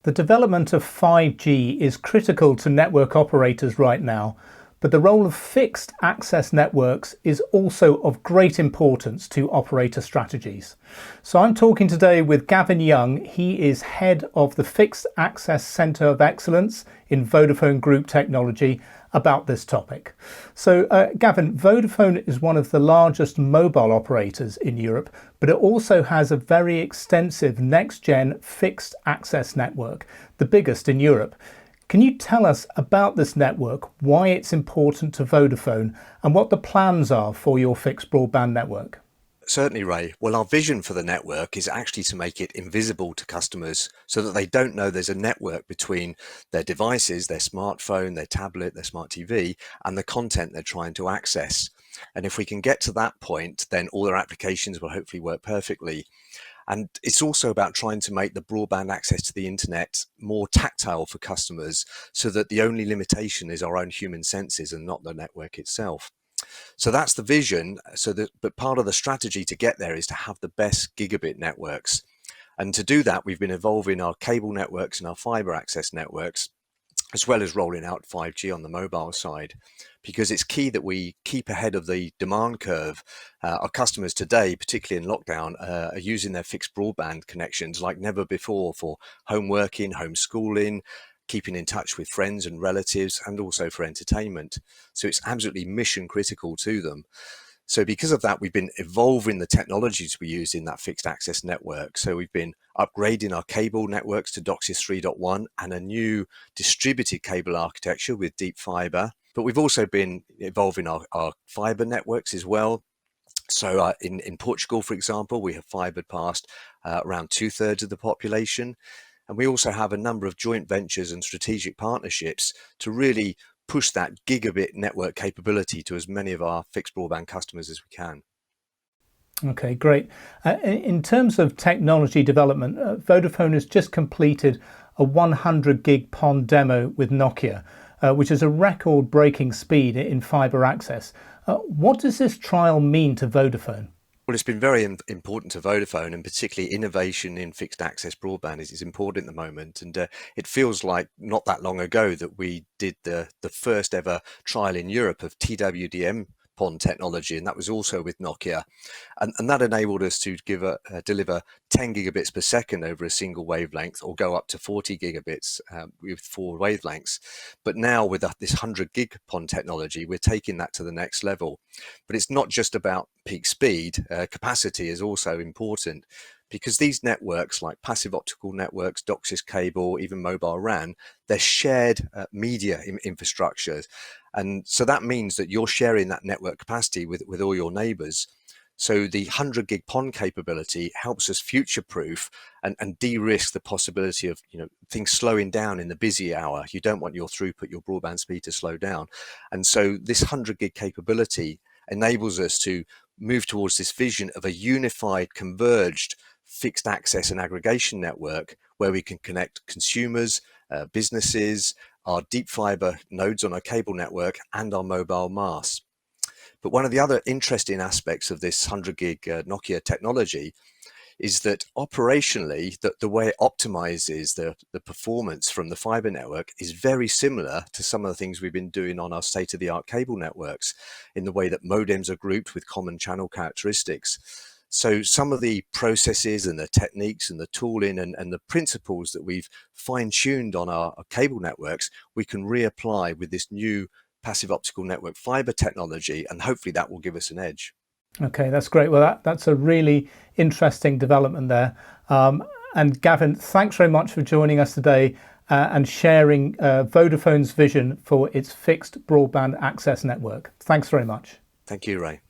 The development of 5G is critical to network operators right now, but the role of fixed access networks is also of great importance to operator strategies. So I'm talking today with Gavin Young. He is head of the Fixed Access Centre of Excellence in Vodafone Group Technology about this topic. So Gavin, Vodafone is one of the largest mobile operators in Europe, but it also has a very extensive next-gen fixed access network, the biggest in Europe. Can you tell us about this network, why it's important to Vodafone, and what the plans are for your fixed broadband network? Certainly, Ray. Well, our vision for the network is actually to make it invisible to customers so that they don't know there's a network between their devices, their smartphone, their tablet, their smart TV, and the content they're trying to access. And if we can get to that point, then all their applications will hopefully work perfectly. And it's also about trying to make the broadband access to the internet more tactile for customers so that the only limitation is our own human senses and not the network itself. So that's the vision. But part of the strategy to get there is to have the best gigabit networks. And to do that, we've been evolving our cable networks and our fiber access networks, as well as rolling out 5G on the mobile side, because it's key that we keep ahead of the demand curve. Our customers today, particularly in lockdown, are using their fixed broadband connections like never before for home working, homeschooling, keeping in touch with friends and relatives, and also for entertainment. So it's absolutely mission critical to them. So because of that, we've been evolving the technologies we use in that fixed access network. So we've been upgrading our cable networks to DOCSIS 3.1 and a new distributed cable architecture with deep fiber. But we've also been evolving our fiber networks as well. So in Portugal, for example, we have fibered past around 2/3 of the population. And we also have a number of joint ventures and strategic partnerships to really push that gigabit network capability to as many of our fixed broadband customers as we can. Okay, great. In terms of technology development, Vodafone has just completed a 100 gig PON demo with Nokia, which is a record-breaking speed in fibre access. What does this trial mean to Vodafone? Well, it's been very important to Vodafone, and particularly innovation in fixed access broadband is important at the moment. And it feels like not that long ago that we did the first ever trial in Europe of TWDM PON technology, and that was also with Nokia. And that enabled us to deliver 10 gigabits per second over a single wavelength, or go up to 40 gigabits with 4 wavelengths. But now with this 100 gig PON technology, we're taking that to the next level. But it's not just about peak speed. Capacity is also important, because these networks, like passive optical networks, DOCSIS cable, even mobile RAN, they're shared media infrastructures. And so that means that you're sharing that network capacity with all your neighbors. So the 100 gig PON capability helps us future-proof and de-risk the possibility of things slowing down in the busy hour. You don't want your throughput, your broadband speed to slow down. And so this 100 gig capability enables us to move towards this vision of a unified, converged fixed access and aggregation network where we can connect consumers, businesses, our deep fiber nodes on our cable network, and our mobile masts. But one of the other interesting aspects of this 100 gig Nokia technology is that operationally, the way it optimizes the performance from the fiber network is very similar to some of the things we've been doing on our state-of-the-art cable networks, in the way that modems are grouped with common channel characteristics. So some of the processes and the techniques and the tooling and the principles that we've fine-tuned on our cable networks, we can reapply with this new passive optical network fiber technology, and hopefully that will give us an edge. Okay, that's great. Well, that's a really interesting development there. And Gavin, thanks very much for joining us today and sharing Vodafone's vision for its fixed broadband access network. Thanks very much. Thank you, Ray.